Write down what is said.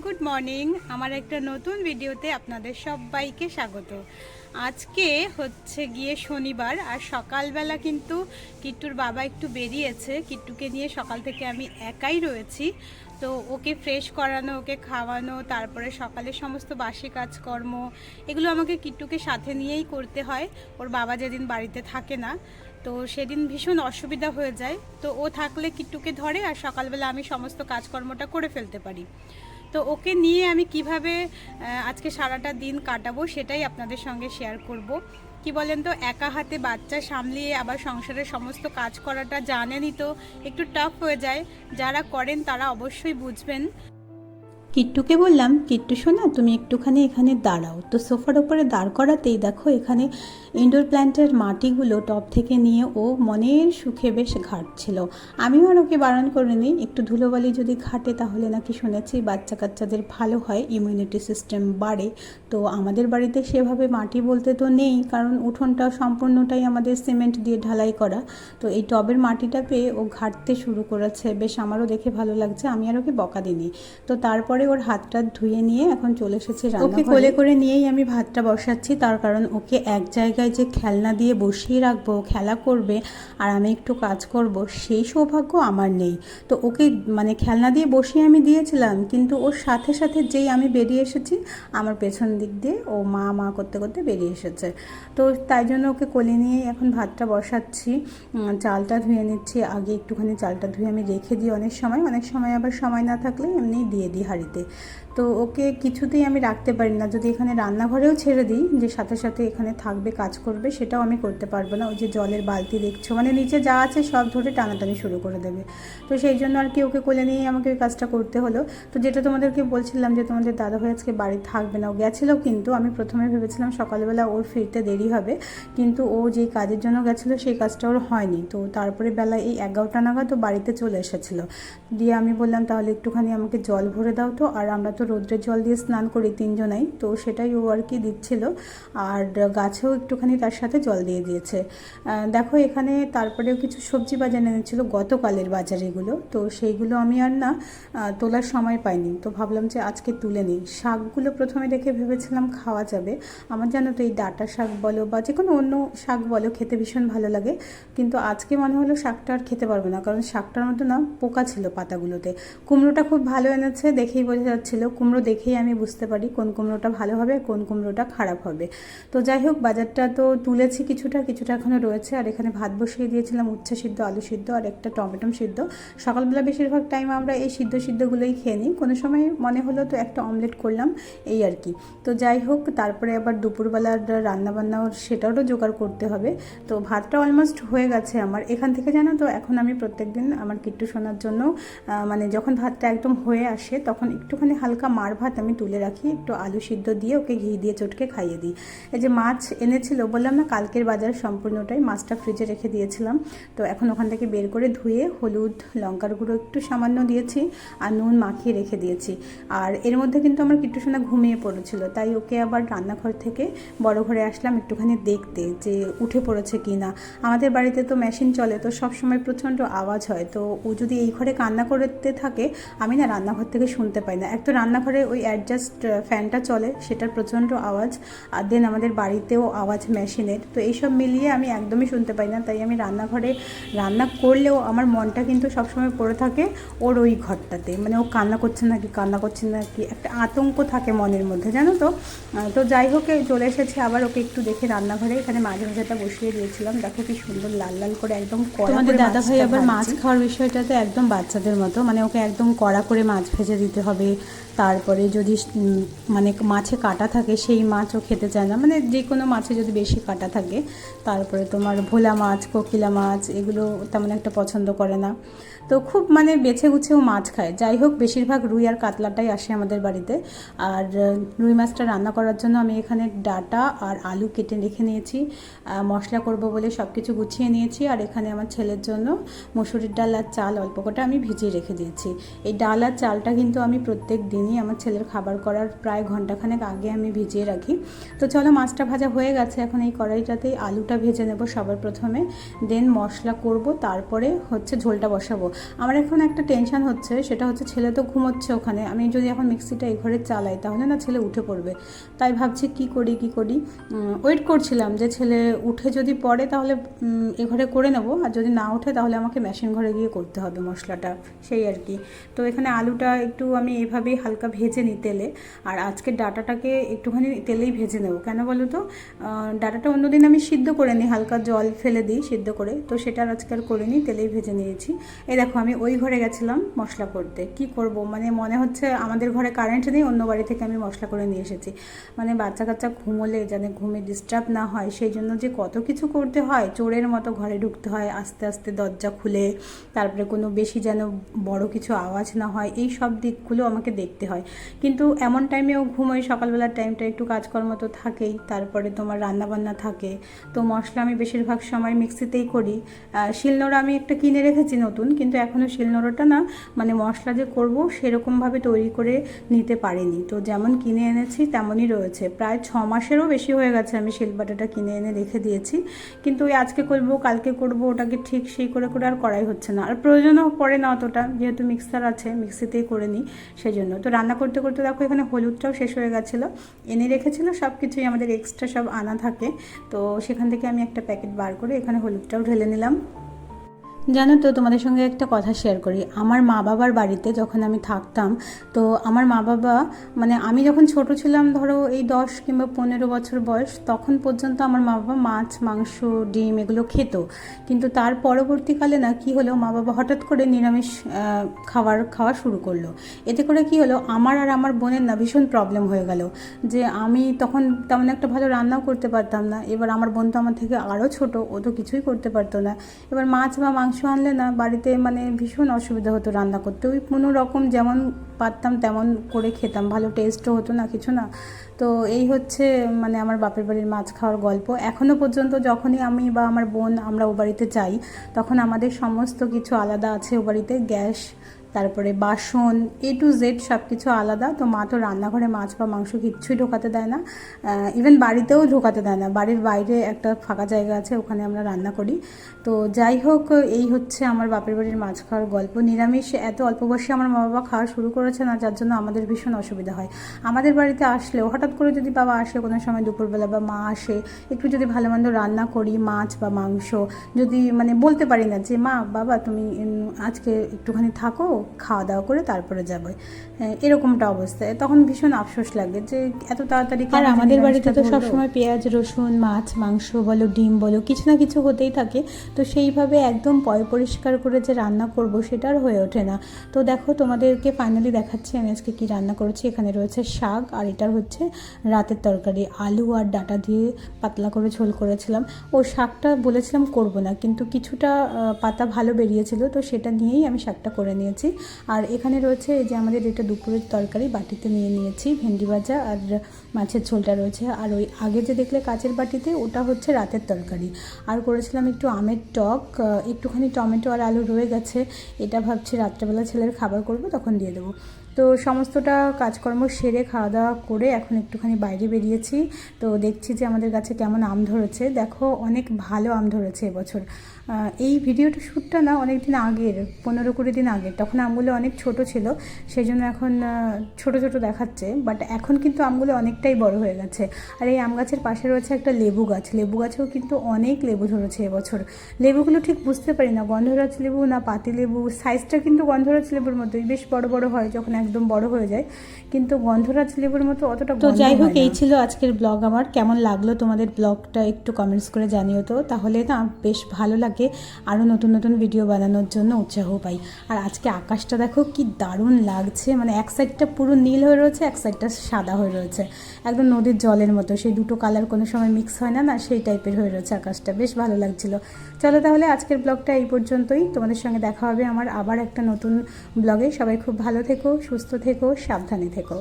Good morning. আমার একটা নতুন ভিডিওতে আপনাদের সবাইকে স্বাগত। আজকে হচ্ছে গিয়ে শনিবার, আর সকালবেলা কিন্তু কিট্টুর বাবা একটু বেরিয়েছে। কিট্টুকে নিয়ে সকাল থেকে আমি একাই রয়েছি। তো ওকে ফ্রেশ করানো, ওকে খাওয়ানো, তারপরে সকালে সমস্ত বাসি কাজকর্ম এগুলো আমাকে কিট্টুকে সাথে নিয়েই করতে হয়। ওর বাবা যেদিন বাড়িতে থাকে না, তো সেদিন ভীষণ অসুবিধা হয়ে যায়। তো ও থাকলে কিট্টুকে ধরে, আর সকালবেলা আমি সমস্ত কাজকর্মটা করে ফেলতে পারি। তো ওকে নিয়ে আমি কিভাবে আজকে সারাটা দিন কাটাবো সেটাই আপনাদের সঙ্গে শেয়ার করব। কি বলেন তো, একা হাতে বাচ্চা সামলিয়ে আবার সংসারের সমস্ত কাজ করাটা জানেনই তো, একটু টাফ হয়ে যায়। যারা করেন তারা অবশ্যই বুঝবেন। কিট্টুকে বললাম, কিট্টু শোনা, তুমি একটুখানি এখানে দাঁড়াও। তো সোফার ওপরে দাঁড় করাতেই দেখো এখানে ইনডোর প্ল্যান্টের মাটিগুলো টব থেকে নিয়ে ও মনের সুখে বেশ ঘাঁটছিল। আমিও আর ওকে বারণ করিনি, একটু ধুলোবালি যদি ঘাটে তাহলে নাকি শুনেছি বাচ্চা কাচ্চাদের ভালো হয়, ইমিউনিটি সিস্টেম বাড়ে। তো আমাদের বাড়িতে সেভাবে মাটি বলতে তো নেই, কারণ উঠোনটা সম্পূর্ণটাই আমাদের সিমেন্ট দিয়ে ঢালাই করা। তো এই টবের মাটিটা পেয়ে ও ঘাঁটতে শুরু করেছে, বেশ আমারও দেখে ভালো লাগছে। আমি আর ওকে বকা দিইনি। তো তারপরে ওর হাতটা ধুয়ে নিয়ে এখন চলে এসেছে রান্নাঘরে। ওকে কোলে করে নিয়েই আমি ভাতটা বসাচ্ছি, তার কারণ ওকে এক জায়গায় যে খেলনা দিয়ে বসিয়ে রাখবো, খেলা করবে আর আমি একটু কাজ করব, সেই সৌভাগ্য আমার নেই। তো ওকে মানে খেলনা দিয়ে বসিয়ে আমি দিয়েছিলাম, কিন্তু ওর সাথে সাথে যেই আমি বেরিয়ে এসেছি, আমার পেছন দিক দিয়ে ও মা মা করতে করতে বেরিয়ে এসেছে। তো তাই জন্য ওকে কোলে নিয়েই এখন ভাতটা বসাচ্ছি। চালটা ধুয়ে নিচ্ছি। আগে একটুখানি চালটা ধুয়ে আমি রেখে দিই অনেক সময় আবার সময় না থাকলে এমনিই দিয়ে দিই হাঁড়িতে। তো ওকে কিছুতেই আমি রাখতে পারি না। যদি এখানে রান্নাঘরেও ছেড়ে দিই যে সাথে সাথে এখানে থাকবে, কাজ করবে, সেটাও আমি করতে পারবো না। ওই যে জলের বালতি দেখছো, মানে নিচে যা আছে সব ধরে টানাটানি শুরু করে দেবে। তো সেই জন্য আর কি ওকে কোলে নিয়েই আমাকে ওই কাজটা করতে হলো। তো যেটা তোমাদেরকে বলছিলাম যে তোমাদের দাদাভাই আজকে বাড়ি থাকবে না, ও গেছিলো। কিন্তু আমি প্রথমে ভেবেছিলাম সকালবেলা ওর ফিরতে দেরি হবে, কিন্তু ও যেই কাজের জন্য গেছিলো সেই কাজটা ওর হয়নি। তো তারপরে বেলা এই 11টা নাগাদ ও বাড়িতে চলে এসেছিলো। দিয়ে আমি বললাম তাহলে একটুখানি আমাকে জল ভরে দাও তো। আর আমরা তো রৌদ্রের জল দিয়ে স্নান করি তিনজনাই, তো সেটাই ও আর কি দিচ্ছিল। আর গাছেও একটুখানি তার সাথে জল দিয়ে দিয়েছে। দেখো এখানে তারপরেও কিছু সবজি বাজার এনেছিল, গতকালের বাজার এগুলো। তো সেইগুলো আমি আর না তোলার সময় পাইনি, তো ভাবলাম যে আজকে তুলে নিই। শাকগুলো প্রথমে দেখে ভেবেছিলাম খাওয়া যাবে। আমার জানো তো এই ডাঁটা শাক বলো বা যে কোনো অন্য শাক বলো, খেতে ভীষণ ভালো লাগে। কিন্তু আজকে মনে হলো শাকটা আর খেতে পারবো না, কারণ শাকটার মধ্যে না পোকা ছিল পাতাগুলোতে। কুমড়োটা খুব ভালো এনেছে, দেখেই বোঝা যাচ্ছিলো। কুমড়ো দেখেই আমি বুঝতে পারি কোন কুমড়োটা ভালো হবে, কোন কুমড়োটা খারাপ হবে। তো যাই হোক, বাজারটা তো তুলেছি, কিছুটা এখনও রয়েছে। আর এখানে ভাত বসিয়ে দিয়েছিলাম, উচ্ছে সিদ্ধ, আলু সিদ্ধ আর একটা টমেটো সিদ্ধ। সকালবেলা বেশিরভাগ টাইম আমরা এই সিদ্ধগুলোই খেয়ে নিই। কোনো সময় মনে হলো তো একটা অমলেট করলাম, এই আর কি। তো যাই হোক, তারপরে আবার দুপুরবেলার রান্নাবান্নাও সেটারও জোগাড় করতে হবে। তো ভাতটা অলমোস্ট হয়ে গেছে আমার। এখান থেকে জানো তো, এখন আমি প্রত্যেকদিন আমার কিট্টু শোনার জন্য মানে যখন ভাতটা একদম হয়ে আসে তখন একটুখানি হালকা মার ভাত আমি তুলে রাখি, একটু আলু সিদ্ধ দিয়ে ওকে ঘি দিয়ে চটকে খাইয়ে দিই। এই যে মাছ এনেছিল, বললাম না কালকের বাজার সম্পূর্ণটাই, মাছটা ফ্রিজে রেখে দিয়েছিলাম। তো এখন ওখান থেকে বের করে ধুয়ে হলুদ লঙ্কার গুঁড়ো একটু সামান্য দিয়েছি আর নুন মাখিয়ে রেখে দিয়েছি। আর এর মধ্যে কিন্তু আমার কিট্টু সোনা ঘুমিয়ে পড়েছিল, তাই ওকে আবার রান্নাঘর থেকে বড় ঘরে আসলাম একটুখানি দেখতে যে উঠে পড়েছে কি না। আমাদের বাড়িতে তো মেশিন চলে, তো সব সময় প্রচণ্ড আওয়াজ হয়। তো ও যদি এই ঘরে কান্না করতে থাকে, আমি না রান্নাঘর থেকে শুনতে পাই না। এক তো রান্নাঘরে ওই অ্যাডজাস্ট ফ্যানটা চলে, সেটার প্রচণ্ড আওয়াজ, আর দেন আমাদের বাড়িতেও আওয়াজ মেশিনের। তো এইসব মিলিয়ে আমি একদমই শুনতে পাই না। তাই আমি রান্নাঘরে রান্না করলেও আমার মনটা কিন্তু সবসময় পড়ে থাকে ওর ওই ঘরটাতে, মানে ও কান্না করছে নাকি একটা আতঙ্ক থাকে মনের মধ্যে, জানো তো। তো যাই হোক, চলে এসেছি আবার ওকে একটু দেখে রান্নাঘরে। এখানে মাছ ভাজাটা বসিয়ে দিয়েছিলাম, দেখো কি সুন্দর লাল লাল করে একদম কড়া। তোমাদের দাদাভাই আবার মাছ খাওয়ার বিষয়টাতে একদম বাচ্চাদের মতো, মানে ওকে একদম কড়া করে মাছ ভেজে দিতে হবে। তারপরে যদি মানে মাছে কাঁটা থাকে সেই মাছও খেতে চায় না, মানে যে কোনো মাছে যদি বেশি কাঁটা থাকে। তারপরে তোমার ভোলা মাছ, কোকিলা মাছ এগুলো তেমন একটা পছন্দ করে না। তো খুব মানে বেছে গুছেও মাছ খায়। যাই হোক, বেশিরভাগ রুই আর কাতলাটাই আসে আমাদের বাড়িতে। আর রুই মাছটা রান্না করার জন্য আমি এখানে ডাঁটা আর আলু কেটে রেখে নিয়েছি, মশলা করব বলে সব কিছু গুছিয়ে নিয়েছি। আর এখানে আমার ছেলের জন্য মসুরির ডাল আর চাল অল্প কটা আমি ভিজিয়ে রেখে দিয়েছি। এই ডাল আর চালটা কিন্তু আমি প্রত্যেক দিনই নিই, আমার ছেলের খাবার করার প্রায় ঘন্টাখানেক আগে আমি ভিজিয়ে রাখি। তো চলো, মাছটা ভাজা হয়ে গেছে, এখন এই কড়াইটাতেই আলুটা ভেজে নেব সবার প্রথমে, দেন মশলা করব, তারপরে হচ্ছে ঝোলটা বসাবো। আমার এখন একটা টেনশন হচ্ছে, সেটা হচ্ছে ছেলে তো ঘুমোচ্ছে ওখানে, আমি যদি এখন মিক্সিটা এই ঘরে চালাই তাহলে না ছেলে উঠে পড়বে, তাই ভাবছি কি করি ওয়েট করছিলাম যে ছেলে উঠে যদি পড়ে তাহলে এ ঘরে করে নেব, আর যদি না ওঠে তাহলে আমাকে মেশিন ঘরে গিয়ে করতে হবে মশলাটা, সেই আর কি। তো এখানে আলুটা একটু আমি এইভাবেই হালকা ভেজে নিই তেলে, আর আজকে ডাটাটাকে একটুখানি তেলেই ভেজে নেব। কেন বলো তো, ডাটাটা অন্যদিন আমি সিদ্ধ করে নিই, হালকা জল ফেলে দিই সিদ্ধ করে, তো সেটা আজকে আর করে নিই, তেলেই ভেজে নিয়েছি। এই দেখো, আমি ওই ঘরে গেছিলাম মশলা করতে, কি করব, মানে মনে হচ্ছে আমাদের ঘরে কারেন্ট নেই, অন্য বাড়ি থেকে আমি মশলা করে নিয়ে এসেছি। মানে বাচ্চা কাচ্চা ঘুমোলে যেন ঘুমে ডিস্টার্ব না হয় সেই জন্য যে কত কিছু করতে হয়, চোরের মতো ঘরে ঢুকতে হয় আস্তে আস্তে দরজা খুলে, তারপরে কোনো বেশি যেন বড় কিছু আওয়াজ না হয়, এই সব দিকগুলো আমাকে দেখতে হয়। কিন্তু এমন টাইমেও ঘুমোই, সকালবেলার টাইমটা একটু কাজকর্ম তো থাকেই, তারপরে তোমার রান্নাবান্না থাকে। তো মশলা আমি বেশিরভাগ সময় মিক্সিতেই করি। শিলনোড়া আমি একটা কিনে রেখেছি নতুন, কিন্তু এখনও শিলনোড়াটা না, মানে মশলা যে করব সেরকমভাবে তৈরি করে নিতে পারিনি। তো যেমন কিনে এনেছি তেমনই রয়েছে, প্রায় 6 মাসেরও বেশি হয়ে গেছে আমি শিলবাটাটা কিনে এনে রেখে দিয়েছি, কিন্তু ওই আজকে করবো কালকে করবো ওটাকে ঠিক সেই করে আর করাই হচ্ছে না, আর প্রয়োজনও পড়ে না অতটা, যেহেতু মিক্সার আছে মিক্সিতেই করে নিই সেই জন্য। তো রান্না করতে করতে দেখো এখানে হলুদটাও শেষ হয়ে গেছিলো, এনে রেখেছিলো, সব কিছুই আমাদের এক্সট্রা সব আনা থাকে, তো সেখান থেকে আমি একটা প্যাকেট বার করে এখানে হলুদটাও ঢেলে নিলাম। জানো তো, তোমাদের সঙ্গে একটা কথা শেয়ার করি, আমার মা বাবার বাড়িতে যখন আমি থাকতাম, তো আমার মা বাবা, মানে আমি যখন ছোট ছিলাম, ধরো এই 10 কিংবা 15 বছর বয়স, তখন পর্যন্ত আমার মা বাবা মাছ মাংস ডিম এগুলো খেত, কিন্তু তার পরবর্তীকালে না কি হলো, মা বাবা হঠাৎ করে নিরামিষ খাওয়া শুরু করলো। এতে করে কি হলো, আমার আর আমার বোনের না ভীষণ প্রবলেম হয়ে গেল, যে আমি তখন তেমন একটা ভালো রান্নাও করতে পারতাম না, এবার আমার বোন তো আমার থেকে আরও ছোট, ও তো কিছুই করতে পারতো না, এবার মাছ বা মাংস আনলে না বাড়িতে মানে ভীষণ অসুবিধা হতো রান্না করতে, ওই কোনো রকম যেমন পারতাম তেমন করে খেতাম, ভালো টেস্টও হতো না কিছু না। তো এই হচ্ছে মানে আমার বাপের বাড়ির মাছ খাওয়ার গল্প। এখনও পর্যন্ত যখনই আমি বা আমার বোন আমরা ও বাড়িতে যাই, তখন আমাদের সমস্ত কিছু আলাদা আছে ও বাড়িতে, গ্যাস, তারপরে বাসন, A to Z সব কিছু আলাদা। তো মা তো রান্নাঘরে মাছ বা মাংস কিচ্ছুই ঢোকাতে দেয় না, ইভেন বাড়িতেও ঢোকাতে দেয় না, বাড়ির বাইরে একটা ফাঁকা জায়গা আছে, ওখানে আমরা রান্না করি। তো যাই হোক, এই হচ্ছে আমার বাপের বাড়ির মাছ খাওয়ার গল্প। নিরামিষ এত অল্প বয়সে আমার মা বাবা খাওয়া শুরু করেছে না, যার জন্য আমাদের ভীষণ অসুবিধা হয়। আমাদের বাড়িতে আসলেও হঠাৎ করে যদি বাবা আসে কোনো সময় দুপুরবেলা, বা মা আসে, একটু যদি ভালো মন্দ রান্না করি, মাছ বা মাংস, যদি মানে বলতে পারি না যে মা বাবা তুমি আজকে একটুখানি থাকো, খাওয়া দাওয়া করে তারপরে যাবে, এরকমটা অবস্থায় তখন ভীষণ আফসোস লাগে যে এত তাড়াতাড়ি। আর আমাদের বাড়িতে তো সবসময় পেঁয়াজ রসুন মাছ মাংস বলো ডিম বলো কিছু না কিছু হতেই থাকে, তো সেইভাবে একদম পরিষ্কার করে যে রান্না করব সেটা আর হয়ে ওঠে না। তো দেখো, তোমাদেরকে ফাইনালি দেখাচ্ছি আমি আজকে কি রান্না করেছি। এখানে রয়েছে শাক, আর এটার হচ্ছে রাতের তরকারি, আলু আর ডাঁটা দিয়ে পাতলা করে ঝোল করেছিলাম। ও শাকটা বলেছিলাম করব না, কিন্তু কিছুটা পাতা ভালো বেরিয়েছিল, তো সেটা নিয়েই আমি শাকটা করে নিয়েছি। আর এখানে রয়েছে এই যে আমাদের এটা দুপুরের তরকারি, বাটিতে নিয়ে নিয়েছি ভেন্ডি ভাজা আর মাছের ঝোলটা রয়েছে, আর ওই আগে যে দেখলে কাচের বাটিতে ওটা হচ্ছে রাতের তরকারি। আর করেছিলাম একটু আমের টক, একটুখানি টমেটো আর আলু রয়ে গেছে, এটা ভাবছি রাত্রেবেলা ছেলের খাবার করব তখন দিয়ে দেবো। তো সমস্তটা কাজকর্ম সেরে খাওয়া দাওয়া করে এখন একটুখানি বাইরে বেরিয়েছি। তো দেখছি যে আমাদের গাছে কেমন আম ধরেছে, দেখো অনেক ভালো আম ধরেছে এবছর। এই ভিডিওটা শ্যুটটা না অনেক দিন আগের, 15-20 দিন আগের, তখন আমগুলো অনেক ছোট ছিল, সেই জন্য এখন ছোট ছোট দেখাচ্ছে, বাট এখন কিন্তু আমগুলো অনেকটাই বড় হয়ে গেছে। আর এই আম গাছের পাশে রয়েছে একটা লেবু গাছ, লেবু গাছেও কিন্তু অনেক লেবু ধরেছে এবছর। লেবুগুলো ঠিক বুঝতে পারি না গন্ধরাজ লেবু না পাতি লেবু, সাইজটা কিন্তু গন্ধরাজ লেবুর মতোই, বেশ বড় বড় হয় যখন একদম বড় হয়ে যায়, কিন্তু গন্ধরাজ লেবুর মতো অতটা। তো যাই হোক, এই ছিল আজকের ব্লগ আমার। কেমন লাগলো তোমাদের ব্লগটা একটু কমেন্টস করে জানিও তো, তাহলে না বেশ ভালো লাগে, আরও নতুন নতুন ভিডিও বানানোর জন্য উৎসাহ পাই। আর আজকে আকাশটা দেখো কি দারুণ লাগছে, মানে এক সাইডটা পুরো নীল হয়ে রয়েছে, এক সাইডটা সাদা হয়ে রয়েছে, একদম নদীর জলের মতো, সেই দুটো কালার কোনো সময় মিক্স হয় না, সেই টাইপের হয়ে রয়েছে আকাশটা, বেশ ভালো লাগছিল। চলো তাহলে আজকের ব্লগটা এই পর্যন্তই, তোমাদের সঙ্গে দেখা হবে আমার আবার একটা নতুন ব্লগে। সবাই খুব ভালো থেকো, সুস্থ থেকো, সাবধানে থেকো।